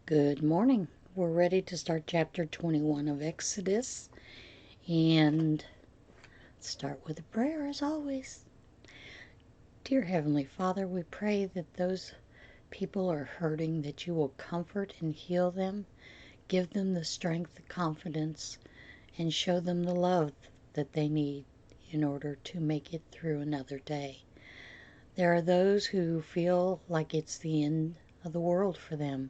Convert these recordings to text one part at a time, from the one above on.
Good morning. We're ready to start chapter 21 of Exodus and start with a prayer as always. Dear Heavenly Father, we pray that those people are hurting, that you will comfort and heal them, give them the strength, the confidence, and show them the love that they need in order to make it through another day. There are those who feel like it's the end of the world for them.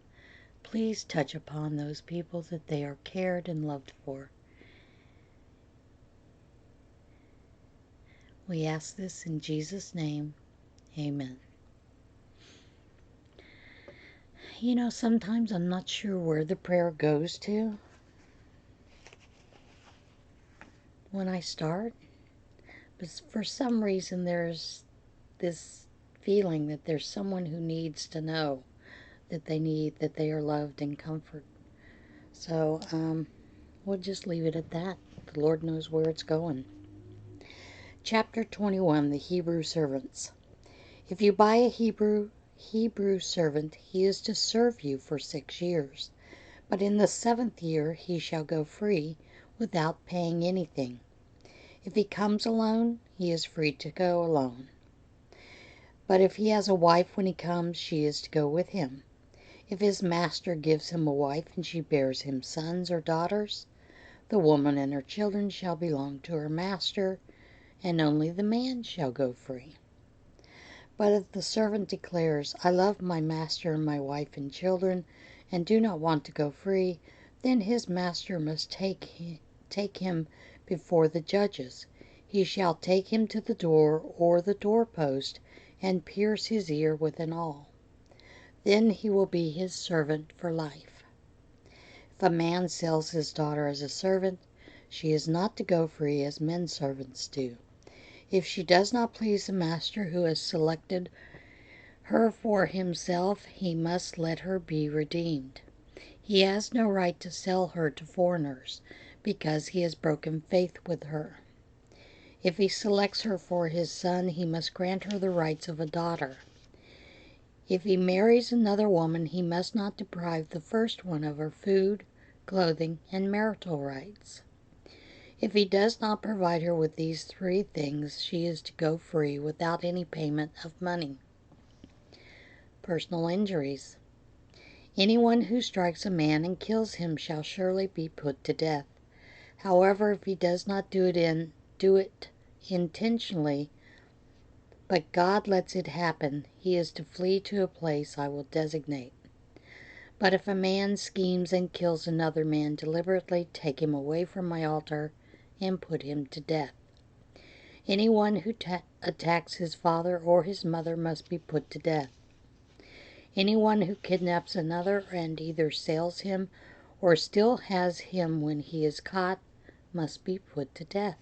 Please touch upon those people that they are cared and loved for. We ask this in Jesus' name. Amen. You know, sometimes I'm not sure where the prayer goes to when I start, but for some reason there's this feeling that there's someone who needs to know that they are loved and comforted. So we'll just leave it at that. The Lord knows where it's going. Chapter 21, the Hebrew servants. If you buy a Hebrew servant, he is to serve you for 6 years. But in the 7th year he shall go free without paying anything. If he comes alone, he is free to go alone. But if he has a wife when he comes, she is to go with him. If his master gives him a wife and she bears him sons or daughters, the woman and her children shall belong to her master, and only the man shall go free. But if the servant declares, I love my master and my wife and children, and do not want to go free, then his master must take him before the judges. He shall take him to the door or the doorpost, and pierce his ear with an awl. Then he will be his servant for life. If a man sells his daughter as a servant, she is not to go free as men servants do. If she does not please the master who has selected her for himself, he must let her be redeemed. He has no right to sell her to foreigners, because he has broken faith with her. If he selects her for his son, he must grant her the rights of a daughter. If he marries another woman, he must not deprive the first one of her food, clothing, and marital rights. If he does not provide her with these 3 things, she is to go free without any payment of money. Personal injuries. Anyone who strikes a man and kills him shall surely be put to death. However, if he does not do it intentionally, but God lets it happen, he is to flee to a place I will designate. But if a man schemes and kills another man deliberately, take him away from my altar and put him to death. Anyone who attacks his father or his mother must be put to death. Anyone who kidnaps another and either sells him or still has him when he is caught must be put to death.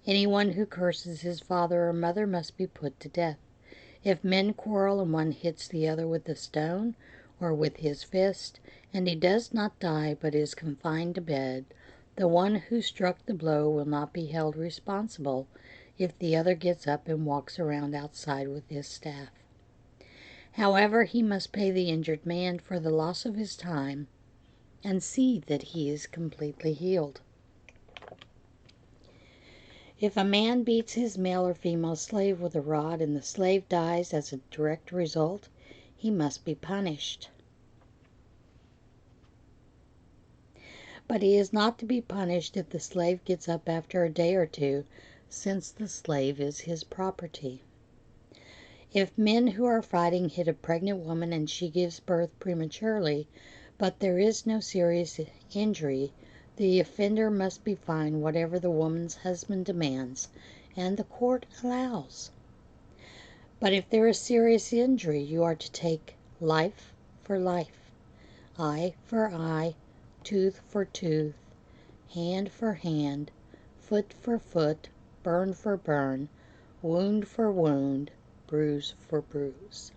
Anyone who curses his father or mother must be put to death. If men quarrel and one hits the other with a stone or with his fist, and he does not die but is confined to bed, the one who struck the blow will not be held responsible if the other gets up and walks around outside with his staff. However, he must pay the injured man for the loss of his time and see that he is completely healed. If a man beats his male or female slave with a rod and the slave dies as a direct result, he must be punished. But he is not to be punished if the slave gets up after a day or 2, since the slave is his property. If men who are fighting hit a pregnant woman and she gives birth prematurely, but there is no serious injury, the offender must be fined whatever the woman's husband demands, and the court allows. But if there is serious injury, you are to take life for life, eye for eye, tooth for tooth, hand for hand, foot for foot, burn for burn, wound for wound, bruise for bruise.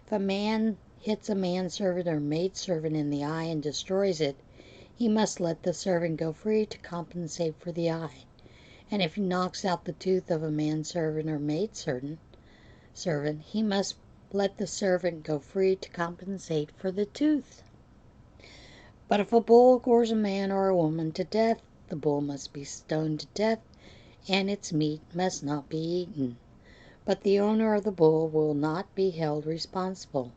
If a man hits a manservant or maidservant in the eye and destroys it, he must let the servant go free to compensate for the eye. And if he knocks out the tooth of a manservant or maidservant, he must let the servant go free to compensate for the tooth. But if a bull gores a man or a woman to death, the bull must be stoned to death, and its meat must not be eaten. But the owner of the bull will not be held responsible.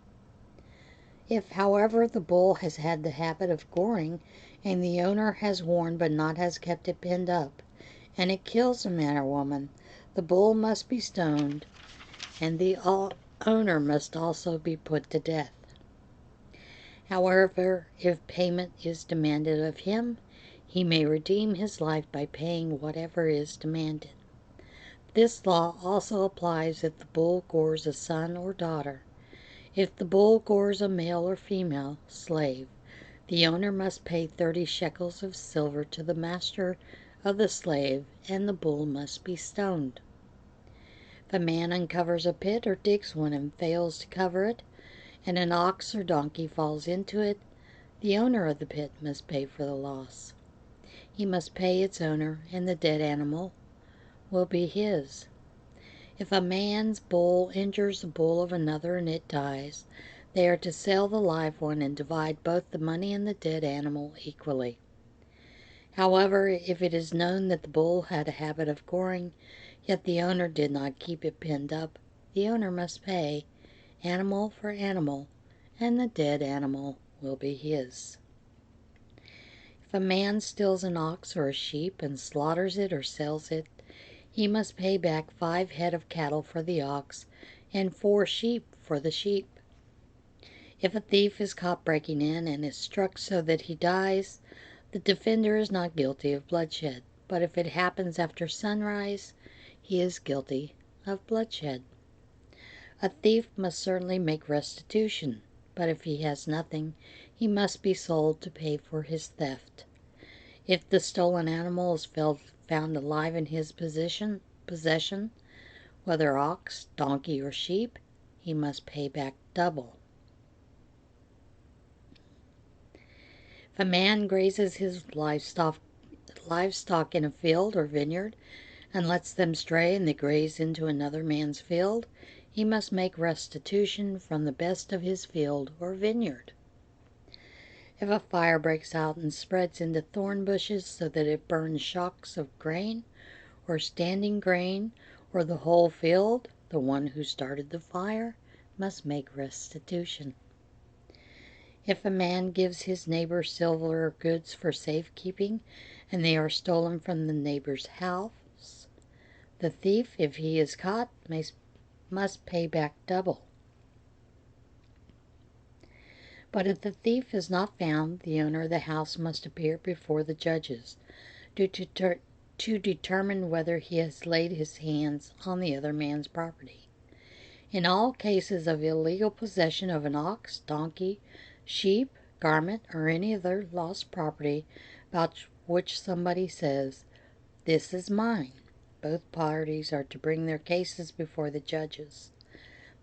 If, however, the bull has had the habit of goring, and the owner has warned but not has kept it pinned up, and it kills a man or woman, the bull must be stoned, and the owner must also be put to death. However, if payment is demanded of him, he may redeem his life by paying whatever is demanded. This law also applies if the bull gores a son or daughter. If the bull gores a male or female slave, the owner must pay 30 shekels of silver to the master of the slave, and the bull must be stoned. If a man uncovers a pit or digs one and fails to cover it, and an ox or donkey falls into it, the owner of the pit must pay for the loss. He must pay its owner, and the dead animal will be his. If a man's bull injures the bull of another and it dies, they are to sell the live one and divide both the money and the dead animal equally. However, if it is known that the bull had a habit of goring, yet the owner did not keep it pinned up, the owner must pay, animal for animal, and the dead animal will be his. If a man steals an ox or a sheep and slaughters it or sells it, he must pay back 5 head of cattle for the ox and 4 sheep for the sheep. If a thief is caught breaking in and is struck so that he dies, the defender is not guilty of bloodshed, but if it happens after sunrise, he is guilty of bloodshed. A thief must certainly make restitution, but if he has nothing, he must be sold to pay for his theft. If the stolen animal is found alive in his possession, whether ox, donkey, or sheep, he must pay back double. If a man grazes his livestock in a field or vineyard, and lets them stray and they graze into another man's field, he must make restitution from the best of his field or vineyard. If a fire breaks out and spreads into thorn bushes so that it burns shocks of grain, or standing grain, or the whole field, the one who started the fire must make restitution. If a man gives his neighbor silver or goods for safekeeping, and they are stolen from the neighbor's house, the thief, if he is caught, must pay back double. But if the thief is not found, the owner of the house must appear before the judges to determine whether he has laid his hands on the other man's property. In all cases of illegal possession of an ox, donkey, sheep, garment, or any other lost property about which somebody says, "This is mine," both parties are to bring their cases before the judges.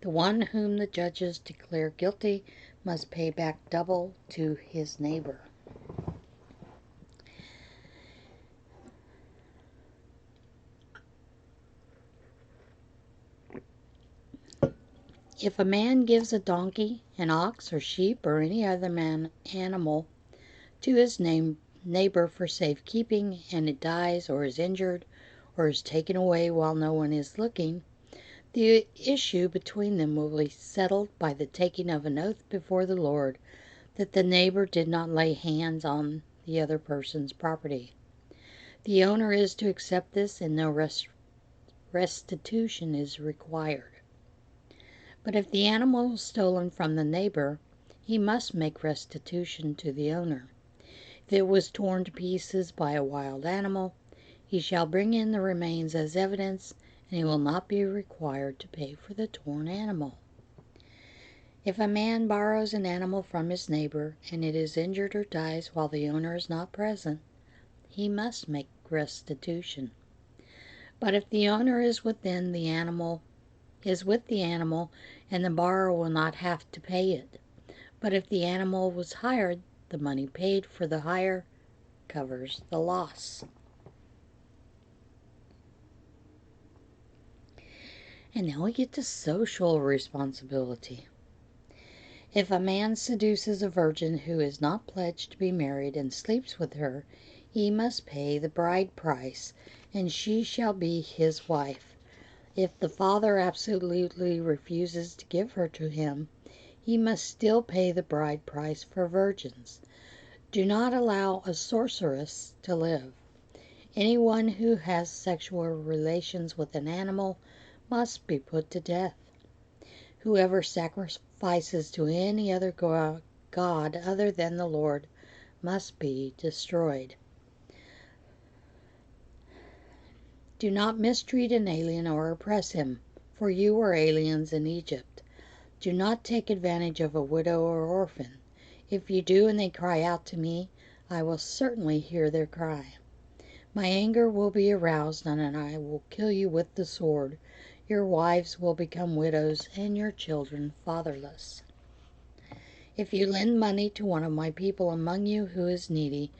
The one whom the judges declare guilty must pay back double to his neighbor. If a man gives a donkey, an ox, or sheep, or any other animal to his neighbor for safekeeping, and it dies, or is injured, or is taken away while no one is looking, the issue between them will be settled by the taking of an oath before the Lord that the neighbor did not lay hands on the other person's property. The owner is to accept this, and no restitution is required. But if the animal is stolen from the neighbor, he must make restitution to the owner. If it was torn to pieces by a wild animal, he shall bring in the remains as evidence, and he will not be required to pay for the torn animal. If a man borrows an animal from his neighbor, and it is injured or dies while the owner is not present, he must make restitution. But if the owner is with the animal, and the borrower will not have to pay it. But if the animal was hired, the money paid for the hire covers the loss. And now we get to social responsibility. If a man seduces a virgin who is not pledged to be married and sleeps with her, he must pay the bride price, and she shall be his wife. If the father absolutely refuses to give her to him, he must still pay the bride price for virgins. Do not allow a sorceress to live. Anyone who has sexual relations with an animal must be put to death. Whoever sacrifices to any other god other than the Lord must be destroyed. Do not mistreat an alien or oppress him, for you were aliens in Egypt. Do not take advantage of a widow or orphan. If you do and they cry out to me, I will certainly hear their cry. My anger will be aroused, and I will kill you with the sword. Your wives will become widows, and your children fatherless. If you lend money to one of my people among you who is needy,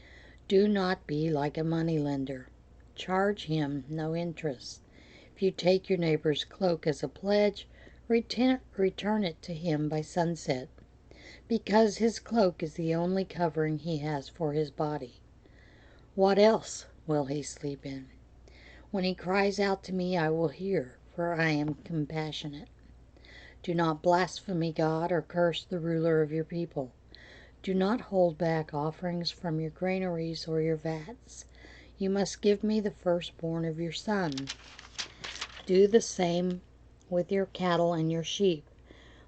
do not be like a moneylender. Charge him no interest. If you take your neighbor's cloak as a pledge, return it to him by sunset, because his cloak is the only covering he has for his body. What else will he sleep in? When he cries out to me, I will hear, for I am compassionate. Do not blaspheme God or curse the ruler of your people. Do not hold back offerings from your granaries or your vats. You must give me the firstborn of your son. Do the same with your cattle and your sheep.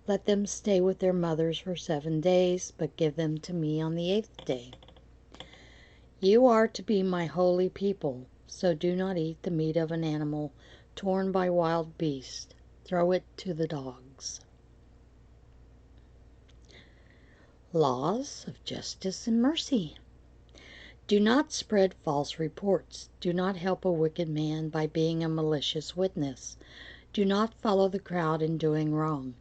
Let them stay with their mothers for 7 days, but give them to me on the 8th day. You are to be my holy people, so do not eat the meat of an animal torn by wild beasts. Throw it to the dogs. Laws of justice and mercy. Do not spread false reports. Do not help a wicked man by being a malicious witness. Do not follow the crowd in doing wrong.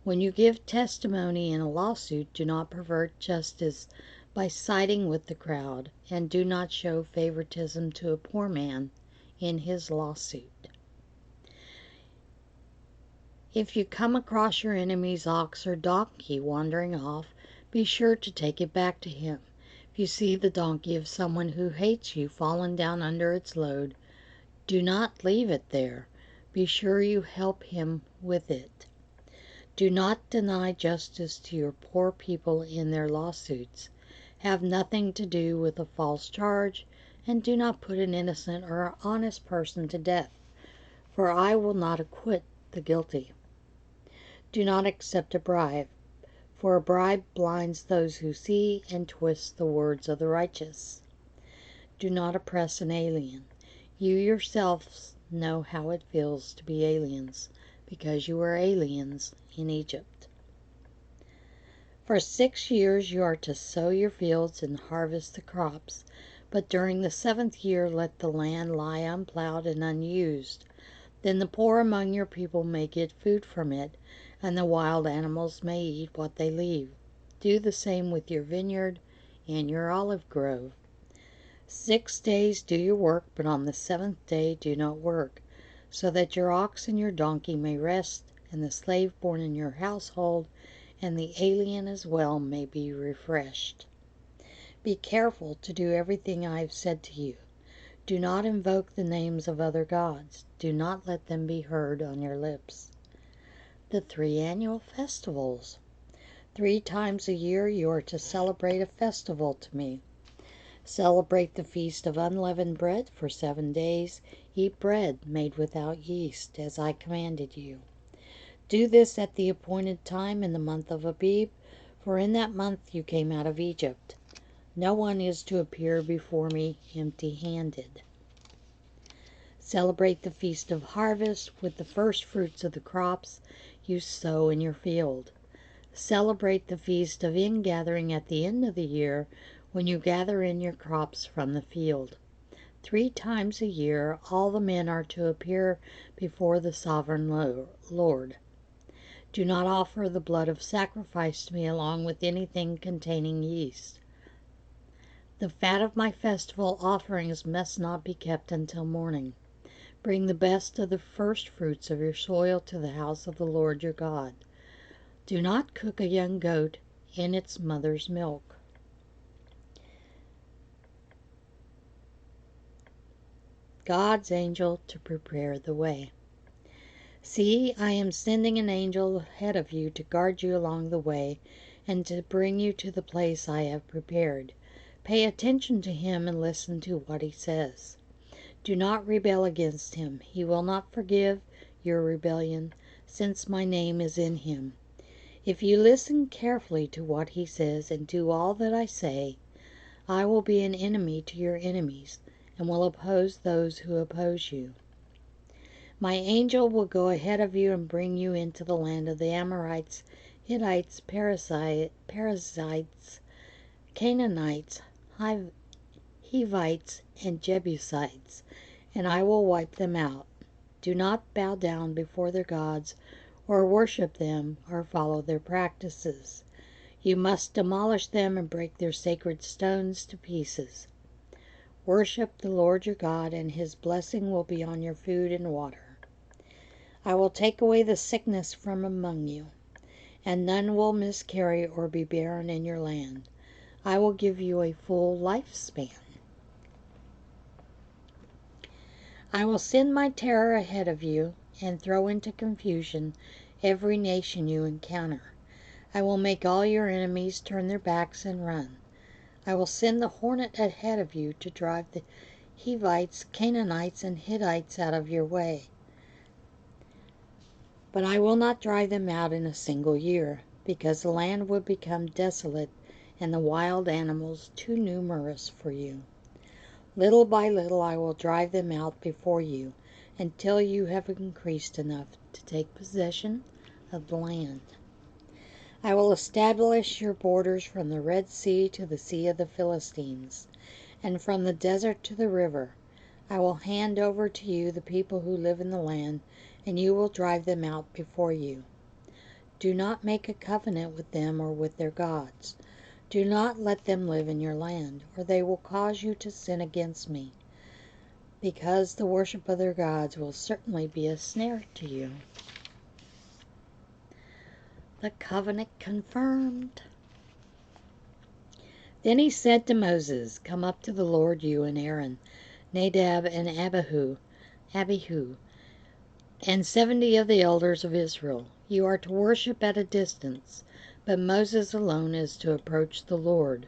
When you give testimony in a lawsuit, do not pervert justice by siding with the crowd, and do not show favoritism to a poor man in his lawsuit. If you come across your enemy's ox or donkey wandering off, be sure to take it back to him. If you see the donkey of someone who hates you fallen down under its load, do not leave it there. Be sure you help him with it. Do not deny justice to your poor people in their lawsuits. Have nothing to do with a false charge, and do not put an innocent or honest person to death, for I will not acquit the guilty. Do not accept a bribe, for a bribe blinds those who see and twists the words of the righteous. Do not oppress an alien. You yourselves know how it feels to be aliens, because you were aliens in Egypt. For 6 years you are to sow your fields and harvest the crops, but during the 7th year let the land lie unplowed and unused. Then the poor among your people may get food from it, and the wild animals may eat what they leave. Do the same with your vineyard and your olive grove. 6 days do your work, but on the 7th day do not work, so that your ox and your donkey may rest, and the slave born in your household and the alien as well may be refreshed. Be careful to do everything I have said to you. Do not invoke the names of other gods. Do not let them be heard on your lips. The 3 annual festivals. 3 times a year you are to celebrate a festival to me. Celebrate the feast of unleavened bread for 7 days. Eat bread made without yeast, as I commanded you. Do this at the appointed time in the month of Abib, for in that month you came out of Egypt. No one is to appear before me empty-handed. Celebrate the feast of harvest with the first fruits of the crops you sow in your field. Celebrate the feast of ingathering at the end of the year, when you gather in your crops from the field. 3 times a year all the men are to appear before the sovereign Lord. Do not offer the blood of sacrifice to me along with anything containing yeast. The fat of my festival offerings must not be kept until morning. Bring the best of the first fruits of your soil to the house of the Lord your God. Do not cook a young goat in its mother's milk. God's angel to prepare the way. See, I am sending an angel ahead of you to guard you along the way and to bring you to the place I have prepared. Pay attention to him and listen to what he says. Do not rebel against him. He will not forgive your rebellion, since my name is in him. If you listen carefully to what he says and do all that I say, I will be an enemy to your enemies and will oppose those who oppose you. My angel will go ahead of you and bring you into the land of the Amorites, Hittites, Perizzites, Canaanites, Hivites, and Jebusites, and I will wipe them out. Do not bow down before their gods, or worship them, or follow their practices. You must demolish them and break their sacred stones to pieces. Worship the Lord your God, and his blessing will be on your food and water. I will take away the sickness from among you, and none will miscarry or be barren in your land. I will give you a full lifespan. I will send my terror ahead of you and throw into confusion every nation you encounter. I will make all your enemies turn their backs and run. I will send the hornet ahead of you to drive the Hivites, Canaanites, and Hittites out of your way. But I will not drive them out in a single year, because the land would become desolate and the wild animals too numerous for you. Little by little I will drive them out before you, until you have increased enough to take possession of the land. I will establish your borders from the Red Sea to the Sea of the Philistines, and from the desert to the river. I will hand over to you the people who live in the land, and you will drive them out before you. Do not make a covenant with them or with their gods. Do not let them live in your land, or they will cause you to sin against me, because the worship of their gods will certainly be a snare to you. The covenant confirmed. Then he said to Moses, Come up to the Lord, you and Aaron, Nadab and Abihu, and 70 of the elders of Israel. You are to worship at a distance, but Moses alone is to approach the Lord.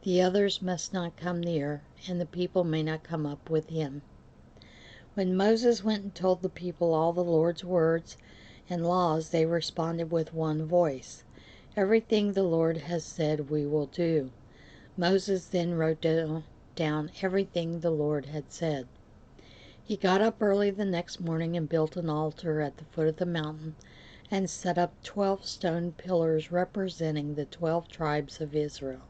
The others must not come near, and the people may not come up with him. When Moses went and told the people all the Lord's words and laws, they responded with one voice, Everything the Lord has said we will do. Moses then wrote down everything the Lord had said. He got up early the next morning and built an altar at the foot of the mountain and set up 12 stone pillars representing the 12 tribes of Israel.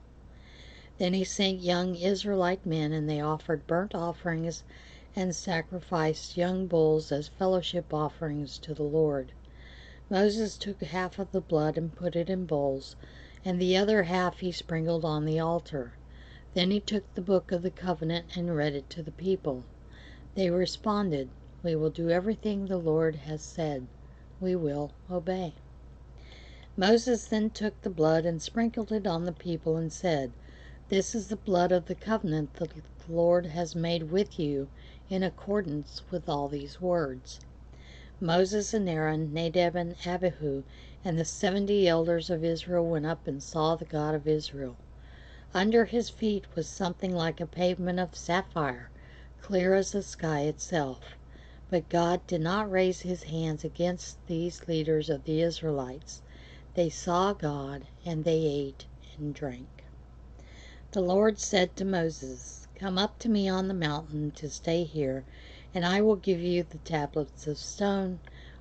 Then he sent young Israelite men, and they offered burnt offerings and sacrificed young bulls as fellowship offerings to the Lord. Moses took half of the blood and put it in bowls, and the other half he sprinkled on the altar. Then he took the book of the covenant and read it to the people. They responded, We will do everything the Lord has said. We will obey. Moses then took the blood and sprinkled it on the people and said, This is the blood of the covenant that the Lord has made with you in accordance with all these words. Moses and Aaron, Nadab and Abihu, and the 70 elders of Israel went up and saw the God of Israel. Under his feet was something like a pavement of sapphire, clear as the sky itself. But God did not raise his hands against these leaders of the Israelites. They saw God, and they ate and drank. The Lord said to Moses, Come up to me on the mountain to stay here, and I will give you the tablets of stone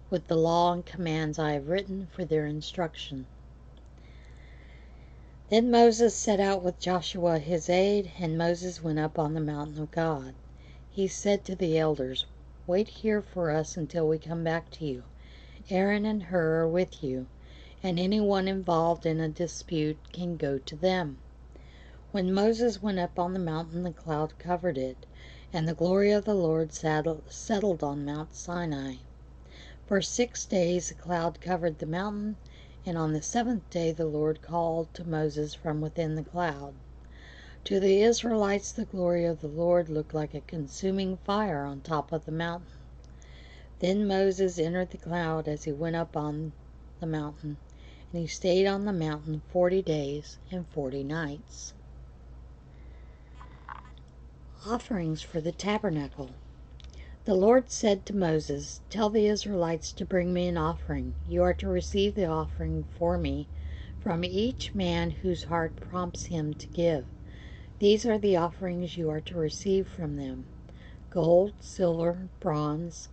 with the law and commands I have written for their instruction. Then Moses set out with Joshua his aide, and Moses went up on the mountain of God. He said to the elders, Wait here for us until we come back to you. Aaron and Hur are with you, and anyone involved in a dispute can go to them. When Moses went up on the mountain, the cloud covered it, And the glory of the Lord settled on Mount Sinai. For 6 days a cloud covered the mountain, and on the 7th day the Lord called to Moses from within the cloud. To the Israelites the glory of the Lord looked like a consuming fire on top of the mountain. Then Moses entered the cloud as he went up on the mountain, and he stayed on the mountain 40 days and 40 nights. Offerings for the tabernacle. The Lord said to Moses, "Tell the Israelites to bring me an offering. You are to receive the offering for me from each man whose heart prompts him to give. These are the offerings you are to receive from them: gold, silver, bronze,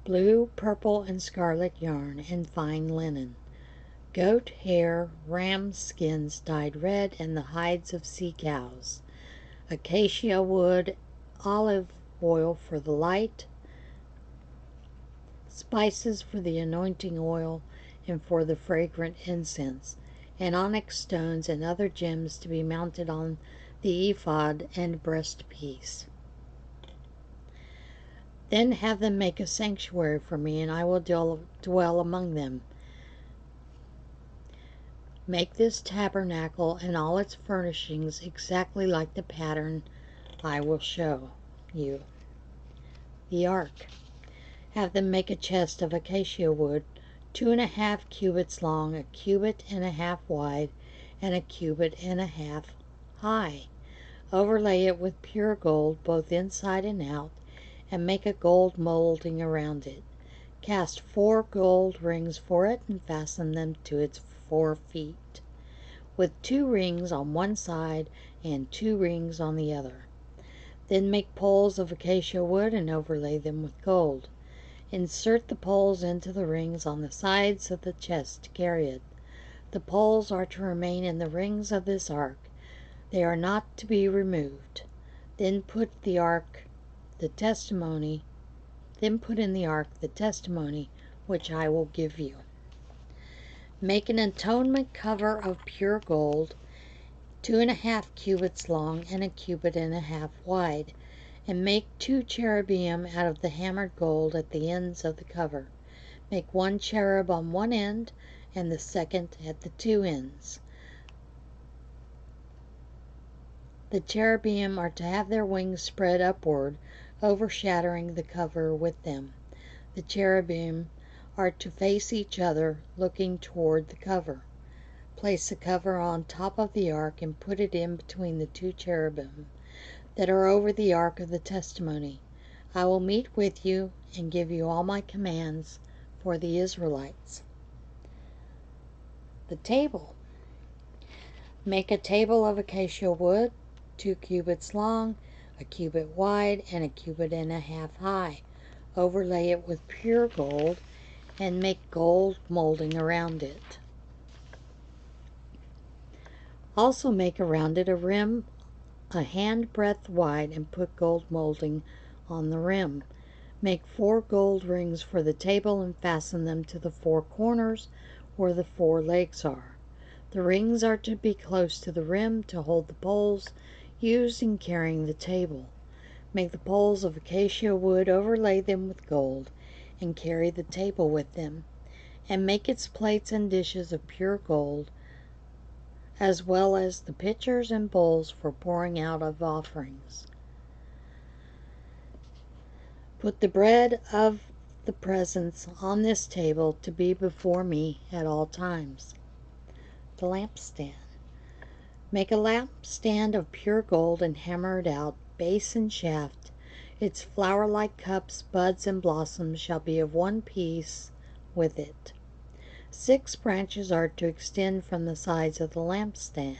blue, purple, and scarlet yarn, and fine linen, goat hair, ram skins dyed red, and the hides of sea cows, acacia wood, olive oil for the light, spices for the anointing oil and for the fragrant incense, and onyx stones and other gems to be mounted on the ephod and breastpiece. Then have them make a sanctuary for me, and I will dwell among them. Make this tabernacle and all its furnishings exactly like the pattern I will show you. The ark. Have them make a chest of acacia wood, 2½ cubits long, 1½ cubits wide, and 1½ cubits high. Overlay it with pure gold, both inside and out, and make a gold molding around it. Cast 4 gold rings for it and fasten them to its 4 feet, with 2 rings on one side and 2 rings on the other. Then make poles of acacia wood and overlay them with gold. Insert the poles into the rings on the sides of the chest to carry it. The poles are to remain in the rings of this ark. They are not to be removed. Then put in the ark the testimony which I will give you. Make an atonement cover of pure gold, 2½ cubits long and 1½ cubits wide, and make 2 cherubim out of the hammered gold at the ends of the cover. Make 1 cherub on one end and the second at the 2 ends. The cherubim are to have their wings spread upward, overshadowing the cover with them. The cherubim are to face each other, looking toward the cover. Place the cover on top of the ark and put it in between the 2 cherubim that are over the ark of the testimony. I will meet with you and give you all my commands for the Israelites. The table. Make a table of acacia wood, 2 cubits long, 1 cubit wide, and 1½ cubits high. Overlay it with pure gold and make gold molding around it. Also make around it a rim a handbreadth wide and put gold molding on the rim. Make 4 gold rings for the table and fasten them to the 4 corners where the 4 legs are. The rings are to be close to the rim to hold the poles used in carrying the table. Make the poles of acacia wood, overlay them with gold, and carry the table with them, and make its plates and dishes of pure gold, as well as the pitchers and bowls for pouring out of offerings. Put the bread of the presence on this table to be before me at all times. The lampstand. Make a lampstand of pure gold and hammer it out, base and shaft. Its flower-like cups, buds, and blossoms shall be of one piece with it. 6 branches are to extend from the sides of the lampstand,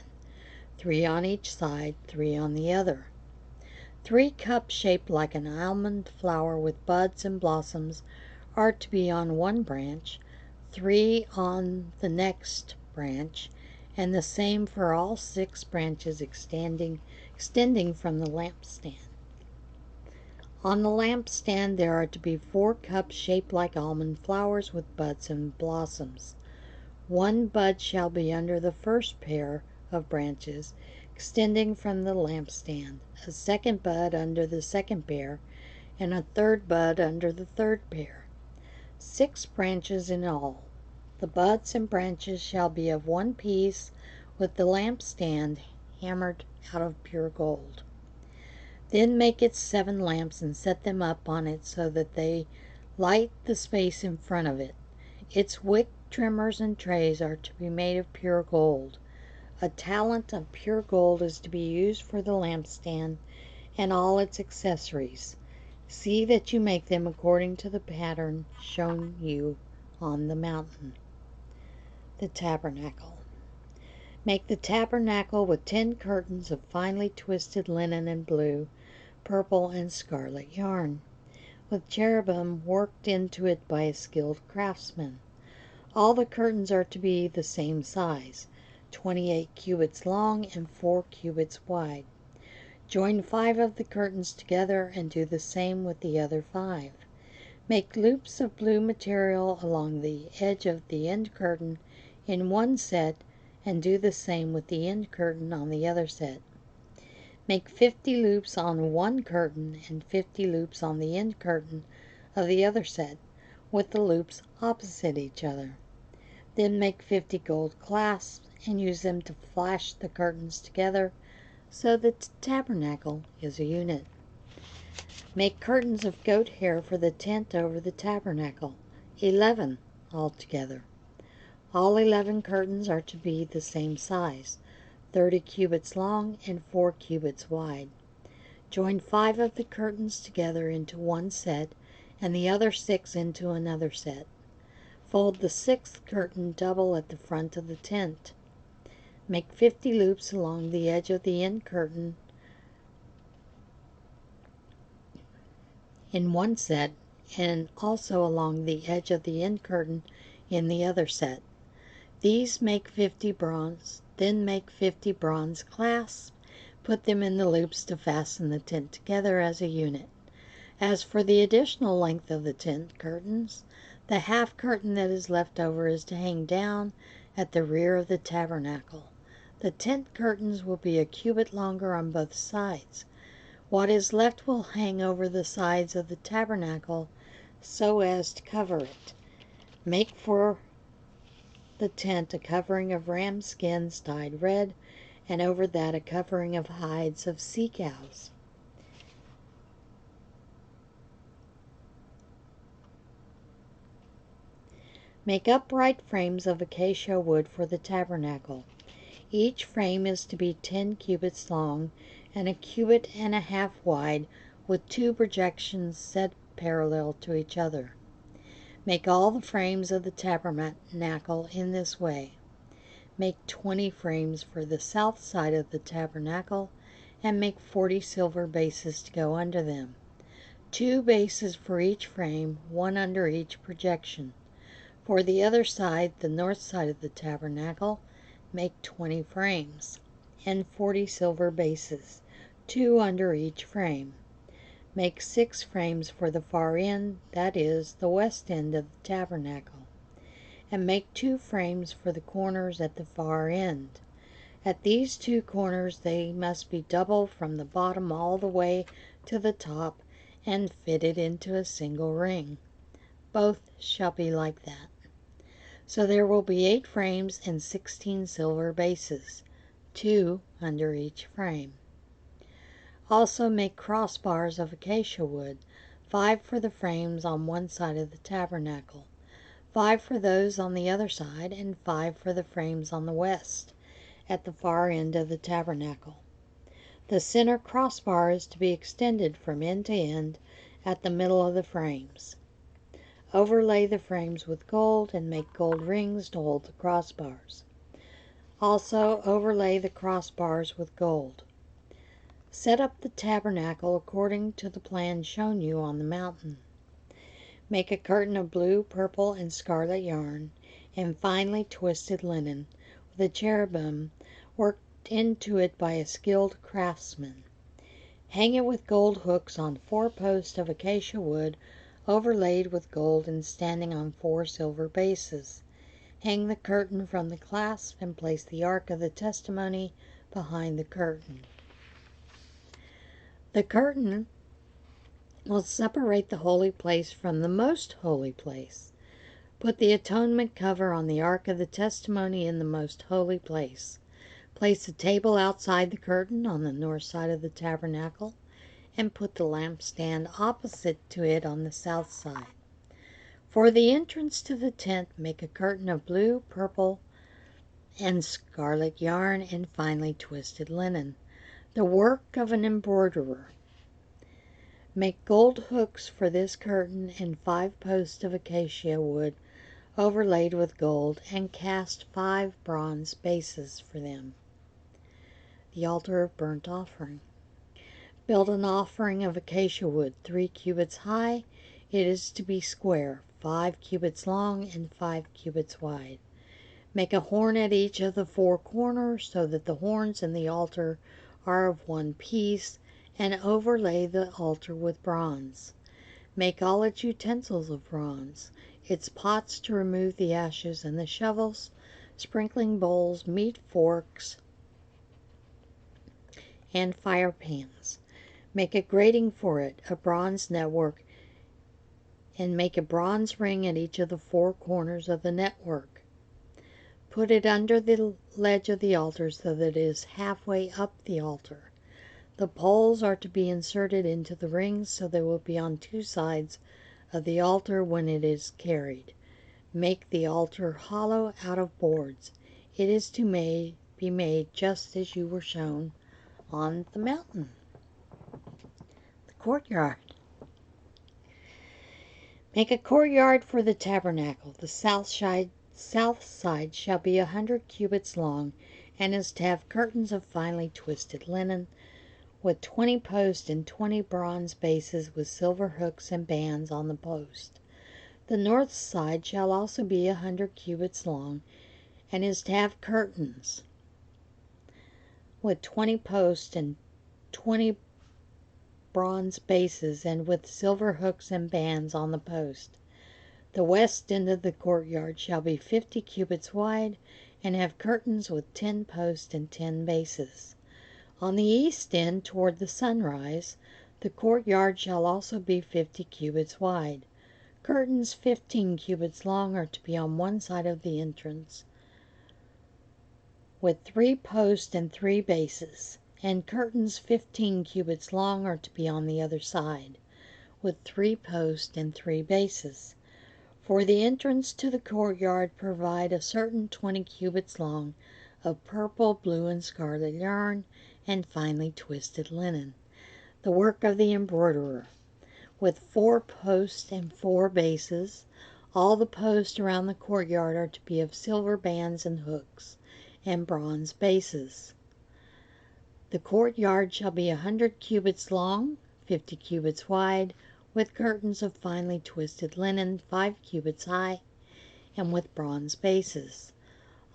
3 on each side, 3 on the other. 3 cups shaped like an almond flower with buds and blossoms are to be on one branch, 3 on the next branch, and the same for all 6 branches extending from the lampstand. On the lampstand there are to be 4 cups shaped like almond flowers with buds and blossoms. 1 bud shall be under the first pair of branches, extending from the lampstand, a second bud under the second pair, and a third bud under the third pair. 6 branches in all. The buds and branches shall be of one piece with the lampstand hammered out of pure gold. Then make it 7 lamps and set them up on it so that they light the space in front of it. Its wick trimmers and trays are to be made of pure gold. A talent of pure gold is to be used for the lampstand and all its accessories. See that you make them according to the pattern shown you on the mountain. The tabernacle. Make the tabernacle with 10 curtains of finely twisted linen and blue, purple, and scarlet yarn, with cherubim worked into it by a skilled craftsman. All the curtains are to be the same size, 28 cubits long and 4 cubits wide. Join 5 of the curtains together and do the same with the other 5. Make loops of blue material along the edge of the end curtain in one set and do the same with the end curtain on the other set. Make 50 loops on one curtain and 50 loops on the end curtain of the other set, with the loops opposite each other. Then make 50 gold clasps and use them to flash the curtains together so that the tabernacle is a unit. Make curtains of goat hair for the tent over the tabernacle, 11 altogether. All 11 curtains are to be the same size, 30 cubits long and 4 cubits wide. Join 5 of the curtains together into one set and the other 6 into another set. Fold the 6th curtain double at the front of the tent. Make 50 loops along the edge of the end curtain in one set and also along the edge of the end curtain in the other set. These make 50 bronze, then make 50 bronze clasps, put them in the loops to fasten the tent together as a unit. As for the additional length of the tent curtains, the half curtain that is left over is to hang down at the rear of the tabernacle. The tent curtains will be a cubit longer on both sides. What is left will hang over the sides of the tabernacle so as to cover it. Make for the tent a covering of ram skins dyed red, and over that a covering of hides of sea cows. Make upright frames of acacia wood for the tabernacle. Each frame is to be 10 cubits long and a cubit and a half wide, with 2 projections set parallel to each other. Make all the frames of the tabernacle in this way. Make 20 frames for the south side of the tabernacle and make 40 silver bases to go under them. 2 bases for each frame, 1 under each projection. For the other side, the north side of the tabernacle, make 20 frames and 40 silver bases, 2 under each frame. Make 6 frames for the far end, that is, the west end of the tabernacle, and make 2 frames for the corners at the far end. At these 2 corners they must be double from the bottom all the way to the top and fitted into a single ring. Both shall be like that. So there will be 8 frames and 16 silver bases, 2 under each frame. Also make crossbars of acacia wood, 5 for the frames on one side of the tabernacle, 5 for those on the other side, and 5 for the frames on the west, at the far end of the tabernacle. The center crossbar is to be extended from end to end at the middle of the frames. Overlay the frames with gold and make gold rings to hold the crossbars. Also overlay the crossbars with gold. Set up the tabernacle according to the plan shown you on the mountain. Make a curtain of blue, purple, and scarlet yarn and finely twisted linen, with a cherubim worked into it by a skilled craftsman. Hang it with gold hooks on 4 posts of acacia wood overlaid with gold and standing on 4 silver bases. Hang the curtain from the clasp and place the ark of the testimony behind the curtain. The curtain will separate the holy place from the most holy place. Put the atonement cover on the ark of the testimony in the most holy place. Place the table outside the curtain on the north side of the tabernacle, and put the lampstand opposite to it on the south side. For the entrance to the tent, make a curtain of blue, purple, and scarlet yarn and finely twisted linen, the work of an embroiderer. Make gold hooks for this curtain and 5 posts of acacia wood overlaid with gold, and cast 5 bronze bases for them. The altar of burnt offering. Build an offering of acacia wood 3 cubits high. It is to be square, 5 cubits long and 5 cubits wide. Make a horn at each of the 4 corners so that the horns and the altar are of one piece, and overlay the altar with bronze. Make all its utensils of bronze, its pots to remove the ashes, and the shovels, sprinkling bowls, meat forks, and fire pans. Make a grating for it, a bronze network, and make a bronze ring at each of the 4 corners of the network. Put it under the ledge of the altar so that it is halfway up the altar. The poles are to be inserted into the rings so they will be on 2 sides of the altar when it is carried. Make the altar hollow out of boards. It is to be made just as you were shown on the mountain. The courtyard. Make a courtyard for the tabernacle. The south side shall be 100 cubits long, and is to have curtains of finely twisted linen, with 20 posts and 20 bronze bases with silver hooks and bands on the post. The north side shall also be 100 cubits long, and is to have curtains with 20 posts and 20 bronze bases, and with silver hooks and bands on the post. The west end of the courtyard shall be 50 cubits wide, and have curtains with 10 posts and 10 bases. On the east end, toward the sunrise, the courtyard shall also be 50 cubits wide. Curtains 15 cubits long are to be on one side of the entrance, with 3 posts and 3 bases, and curtains 15 cubits long are to be on the other side, with 3 posts and 3 bases. For the entrance to the courtyard, provide a certain 20 cubits long of purple, blue, and scarlet yarn, and finely twisted linen, the work of the embroiderer, with 4 posts and 4 bases. All the posts around the courtyard are to be of silver bands and hooks, and bronze bases. The courtyard shall be 100 cubits long, 50 cubits wide, with curtains of finely twisted linen 5 cubits high, and with bronze bases.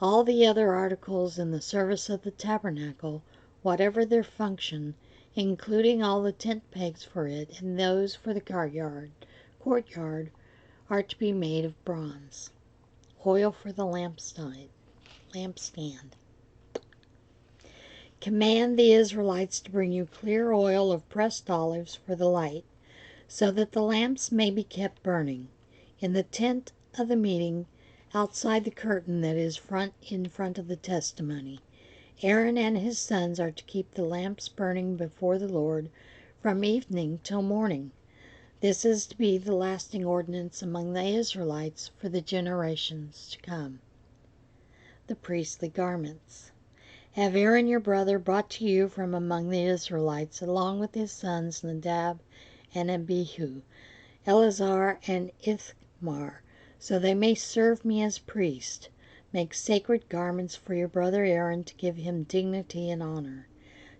All the other articles in the service of the tabernacle, whatever their function, including all the tent pegs for it and those for the courtyard, are to be made of bronze. Oil for the lampstand. Command the Israelites to bring you clear oil of pressed olives for the light, so that the lamps may be kept burning. In the tent of the meeting, outside the curtain that is in front of the testimony, Aaron and his sons are to keep the lamps burning before the Lord from evening till morning. This is to be the lasting ordinance among the Israelites for the generations to come. The priestly garments. Have Aaron your brother brought to you from among the Israelites, along with his sons Nadab and Abihu, Eleazar and Ithamar, so they may serve me as priest. Make sacred garments for your brother Aaron to give him dignity and honor.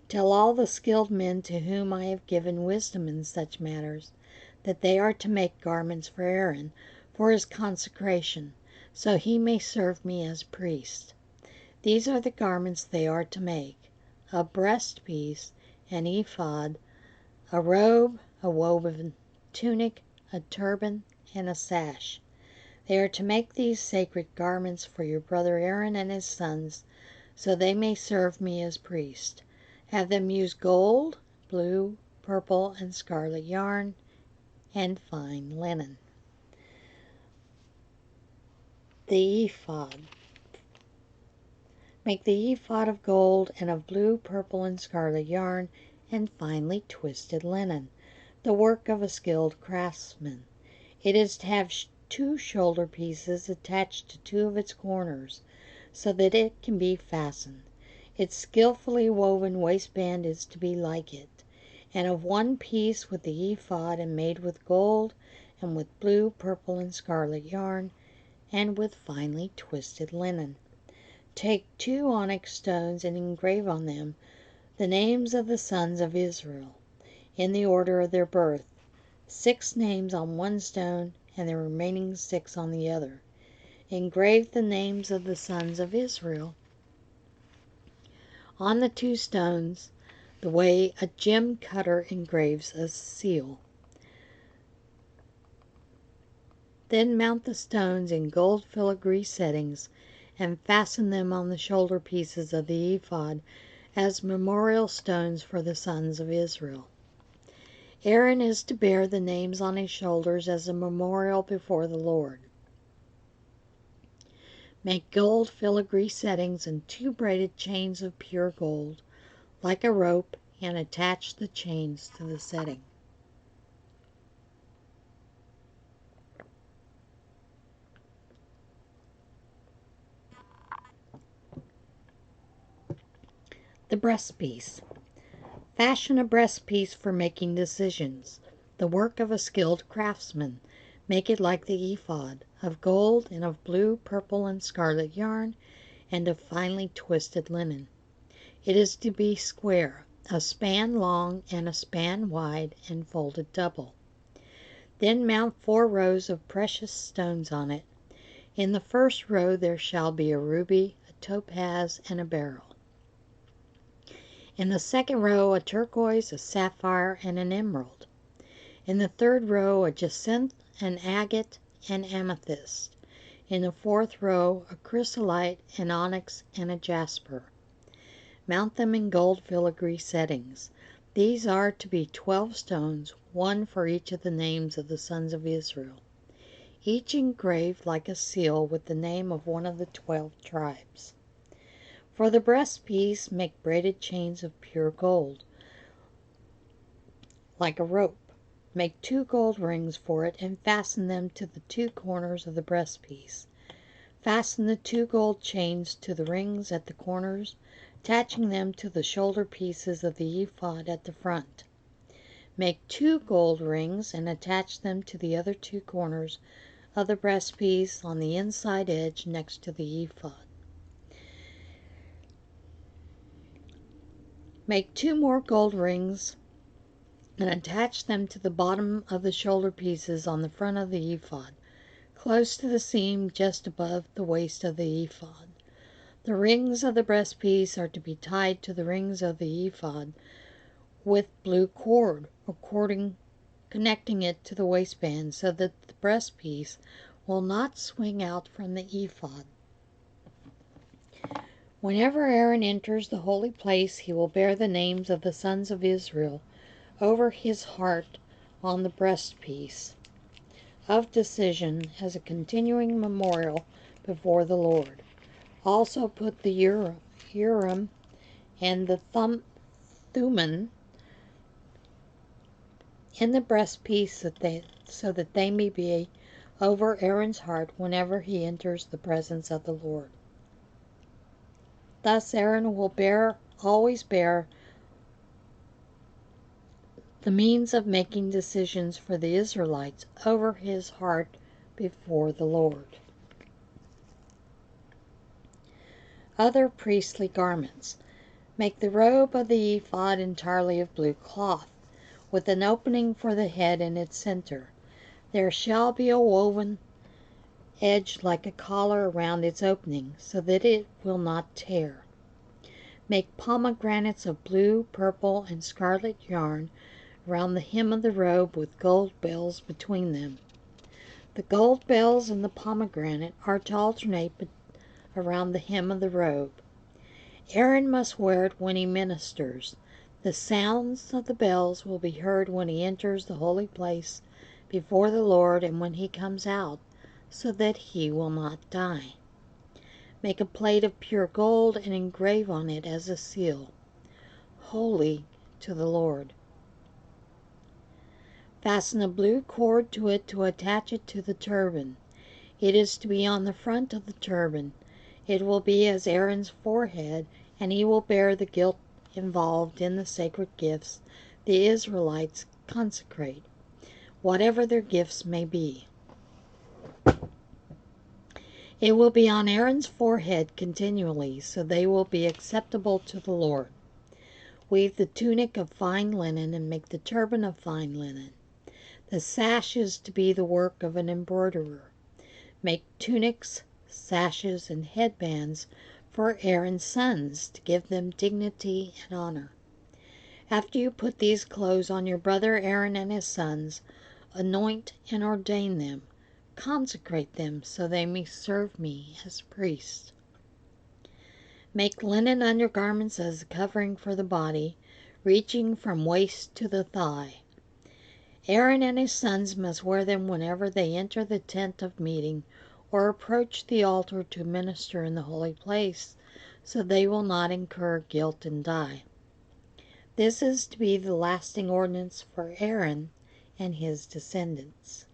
Tell all the skilled men to whom I have given wisdom in such matters that they are to make garments for Aaron for his consecration, so he may serve me as priest. These are the garments they are to make: a breastpiece, an ephod, a robe, a woven tunic, a turban, and a sash. They are to make these sacred garments for your brother Aaron and his sons, so they may serve me as priest. Have them use gold, blue, purple, and scarlet yarn, and fine linen. The ephod. Make the ephod of gold and of blue, purple, and scarlet yarn, and finely twisted linen, the work of a skilled craftsman. It is to have 2 shoulder pieces attached to 2 of its corners, so that it can be fastened. Its skillfully woven waistband is to be like it, and of 1 piece with the ephod, and made with gold, and with blue, purple, and scarlet yarn, and with finely twisted linen. Take 2 onyx stones and engrave on them the names of the sons of Israel, in the order of their birth, 6 names on 1 stone, and the remaining 6 on the other. Engrave the names of the sons of Israel on the 2 stones, the way a gem cutter engraves a seal. Then mount the stones in gold filigree settings, and fasten them on the shoulder pieces of the ephod as memorial stones for the sons of Israel. Aaron is to bear the names on his shoulders as a memorial before the Lord. Make gold filigree settings and 2 braided chains of pure gold, like a rope, and attach the chains to the setting. The breastpiece. Fashion a breastpiece for making decisions, the work of a skilled craftsman. Make it like the ephod, of gold and of blue, purple, and scarlet yarn, and of finely twisted linen. It is to be square, a span long and a span wide, and folded double. Then mount 4 rows of precious stones on it. In the first row there shall be a ruby, a topaz, and a beryl. In the second row a turquoise, a sapphire, and an emerald. In the third row a jacinth, an agate, and amethyst. In the fourth row a chrysolite, an onyx, and a jasper. Mount them in gold filigree settings. These are to be 12 stones, 1 for each of the names of the sons of Israel, each engraved like a seal with the name of one of the 12 tribes. For the breastpiece, make braided chains of pure gold, like a rope. Make 2 gold rings for it, and fasten them to the 2 corners of the breastpiece. Fasten the 2 gold chains to the rings at the corners, attaching them to the shoulder pieces of the ephod at the front. Make 2 gold rings, and attach them to the other 2 corners of the breastpiece on the inside edge next to the ephod. Make 2 more gold rings and attach them to the bottom of the shoulder pieces on the front of the ephod, close to the seam just above the waist of the ephod. The rings of the breastpiece are to be tied to the rings of the ephod with blue cord, connecting it to the waistband so that the breastpiece will not swing out from the ephod. Whenever Aaron enters the holy place, he will bear the names of the sons of Israel over his heart on the breastpiece of decision as a continuing memorial before the Lord. Also put the Urim and the Thummim in the breastpiece so that they may be over Aaron's heart whenever he enters the presence of the Lord. Thus Aaron will always bear the means of making decisions for the Israelites over his heart before the Lord. Other priestly garments. Make the robe of the ephod entirely of blue cloth, with an opening for the head in its center. There shall be a woven edge like a collar around its opening, so that it will not tear. Make pomegranates of blue, purple, and scarlet yarn around the hem of the robe with gold bells between them. The gold bells and the pomegranate are to alternate around the hem of the robe. Aaron must wear it when he ministers. The sounds of the bells will be heard when he enters the holy place before the Lord and when he comes out, so that he will not die. Make a plate of pure gold and engrave on it as a seal, holy to the Lord. Fasten a blue cord to it to attach it to the turban. It is to be on the front of the turban. It will be as Aaron's forehead, and he will bear the guilt involved in the sacred gifts the Israelites consecrate, whatever their gifts may be. It will be on Aaron's forehead continually, so they will be acceptable to the Lord. Weave the tunic of fine linen and make the turban of fine linen. The sash is to be the work of an embroiderer. Make tunics, sashes, and headbands for Aaron's sons to give them dignity and honor. After you put these clothes on your brother Aaron and his sons, anoint and ordain them, consecrate them so they may serve me as priests. Make linen undergarments as a covering for the body, reaching from waist to the thigh. Aaron and his sons must wear them whenever they enter the tent of meeting or approach the altar to minister in the holy place, so they will not incur guilt and die. This is to be the lasting ordinance for Aaron and his descendants.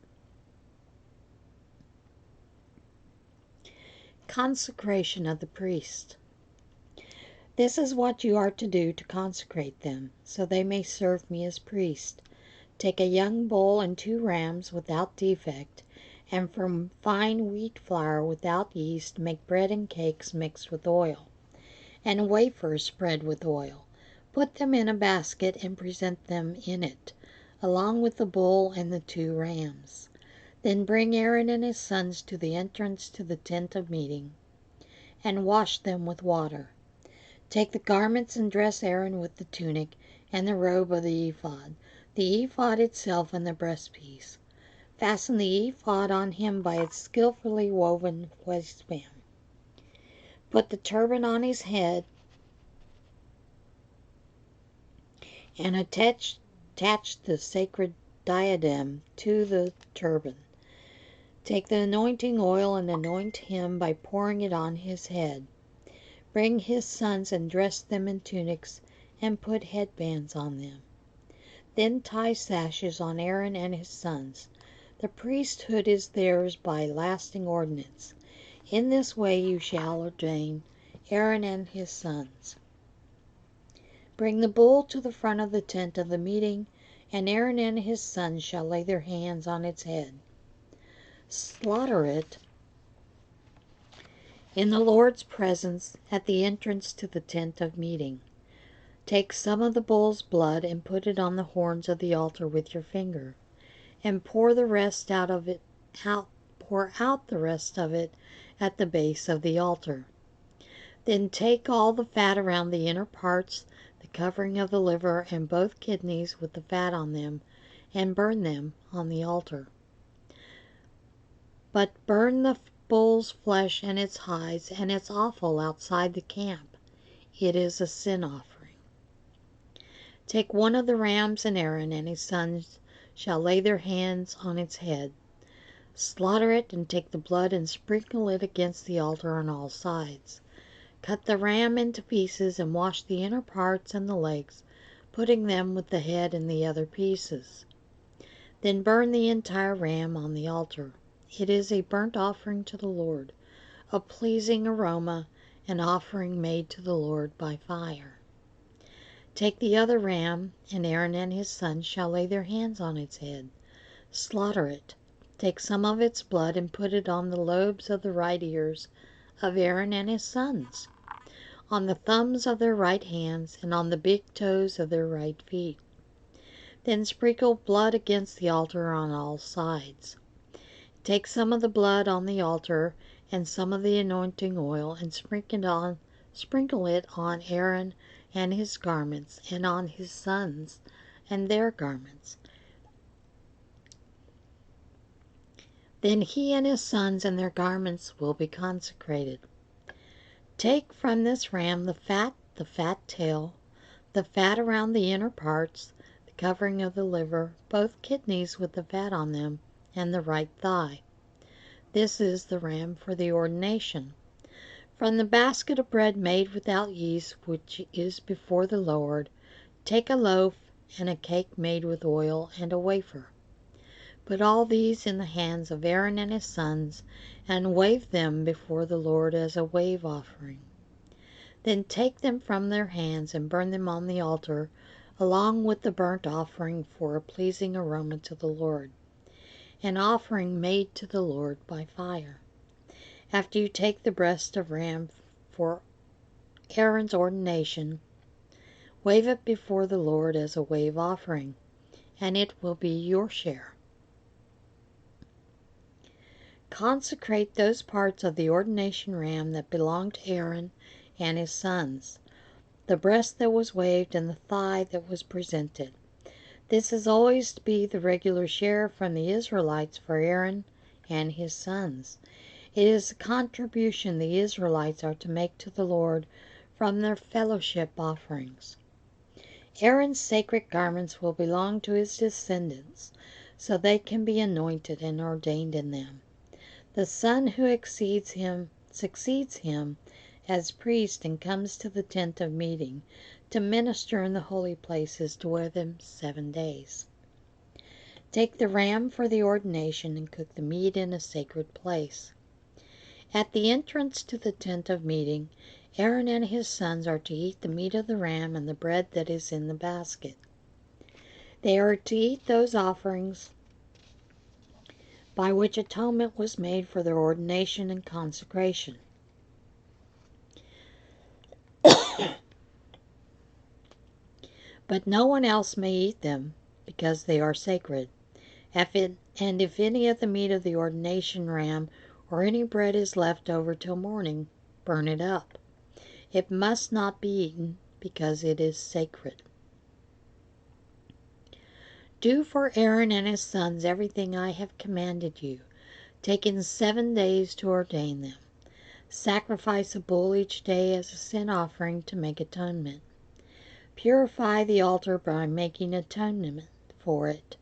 Consecration of the priest. This is what you are to do to consecrate them, so they may serve me as priest. Take a young bull and 2 rams without defect, and from fine wheat flour without yeast make bread and cakes mixed with oil, and wafers spread with oil. Put them in a basket and present them in it, along with the bull and the 2 rams. Then bring Aaron and his sons to the entrance to the tent of meeting, and wash them with water. Take the garments and dress Aaron with the tunic and the robe of the ephod, the ephod itself and the breastpiece. Fasten the ephod on him by its skillfully woven waistband. Put the turban on his head and attach the sacred diadem to the turban. Take the anointing oil and anoint him by pouring it on his head. Bring his sons and dress them in tunics and put headbands on them. Then tie sashes on Aaron and his sons. The priesthood is theirs by lasting ordinance. In this way you shall ordain Aaron and his sons. Bring the bull to the front of the tent of the meeting, and Aaron and his sons shall lay their hands on its head. Slaughter it in the Lord's presence at the entrance to the tent of meeting. Take some of the bull's blood and put it on the horns of the altar with your finger, and pour out the rest of it at the base of the altar. Then take all the fat around the inner parts, the covering of the liver, and both kidneys with the fat on them, and burn them on the altar. But burn the bull's flesh and its hides and its offal outside the camp. It is a sin offering. Take one of the rams, and Aaron and his sons shall lay their hands on its head. Slaughter it, and take the blood and sprinkle it against the altar on all sides. Cut the ram into pieces and wash the inner parts and the legs, putting them with the head and the other pieces. Then burn the entire ram on the altar. It is a burnt offering to the Lord, a pleasing aroma, an offering made to the Lord by fire. Take the other ram, and Aaron and his sons shall lay their hands on its head. Slaughter it. Take some of its blood and put it on the lobes of the right ears of Aaron and his sons, on the thumbs of their right hands, and on the big toes of their right feet. Then sprinkle blood against the altar on all sides. Take some of the blood on the altar and some of the anointing oil, and sprinkle it on Aaron and his garments, and on his sons and their garments. Then he and his sons and their garments will be consecrated. Take from this ram the fat tail, the fat around the inner parts, the covering of the liver, both kidneys with the fat on them, and the right thigh. This is the ram for the ordination. From the basket of bread made without yeast, which is before the Lord, take a loaf and a cake made with oil and a wafer. Put all these in the hands of Aaron and his sons, and wave them before the Lord as a wave offering. Then take them from their hands and burn them on the altar, along with the burnt offering for a pleasing aroma to the Lord, an offering made to the Lord by fire. After you take the breast of ram for Aaron's ordination, wave it before the Lord as a wave offering, and it will be your share. Consecrate those parts of the ordination ram that belong to Aaron and his sons, the breast that was waved and the thigh that was presented. This is always to be the regular share from the Israelites for Aaron and his sons. It is a contribution the Israelites are to make to the Lord from their fellowship offerings. Aaron's sacred garments will belong to his descendants, so they can be anointed and ordained in them. The son who succeeds him as priest and comes to the tent of meeting to minister in the holy place is to wear them 7 days. Take the ram for the ordination and cook the meat in a sacred place. At the entrance to the tent of meeting, Aaron and his sons are to eat the meat of the ram and the bread that is in the basket. They are to eat those offerings by which atonement was made for their ordination and consecration. But no one else may eat them, because they are sacred. And if any of the meat of the ordination ram or any bread is left over till morning, burn it up. It must not be eaten, because it is sacred. Do for Aaron and his sons everything I have commanded you, taking 7 days to ordain them. Sacrifice a bull each day as a sin offering to make atonement. Purify the altar by making atonement for it,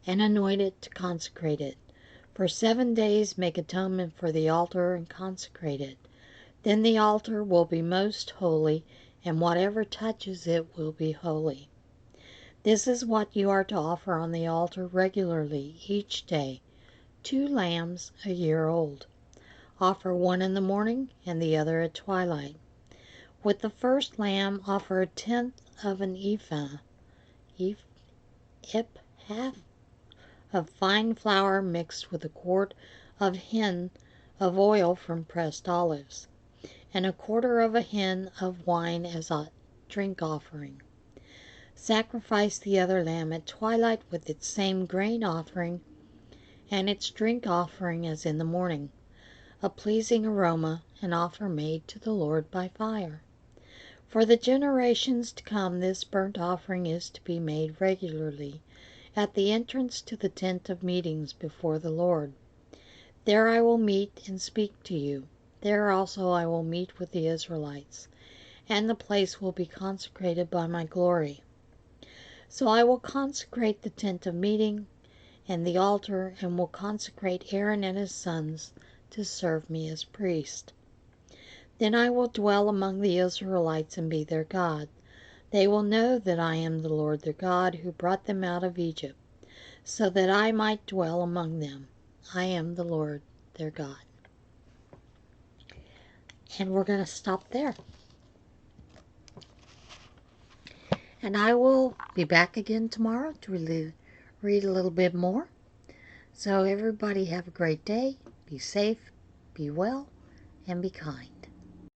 and anoint it to consecrate it. For 7 days make atonement for the altar and consecrate it. Then the altar will be most holy, and whatever touches it will be holy. This is what you are to offer on the altar regularly each day: 2 lambs a year old. Offer one in the morning and the other at twilight. With the first lamb offer 1/10 of an ephah of fine flour mixed with 1/4 of hin of oil from pressed olives, and 1/4 of a hin of wine as a drink offering. Sacrifice the other lamb at twilight with its same grain offering and its drink offering as in the morning, a pleasing aroma, an offer made to the Lord by fire. For the generations to come this burnt offering is to be made regularly at the entrance to the tent of meetings before the Lord. There I will meet and speak to you. There also I will meet with the Israelites, and the place will be consecrated by my glory. So I will consecrate the tent of meeting and the altar, and will consecrate Aaron and his sons to serve me as priest. Then I will dwell among the Israelites and be their God. They will know that I am the Lord their God, who brought them out of Egypt, so that I might dwell among them. I am the Lord their God. And we're going to stop there. And I will be back again tomorrow to read a little bit more. So everybody have a great day. Be safe, be well, and be kind.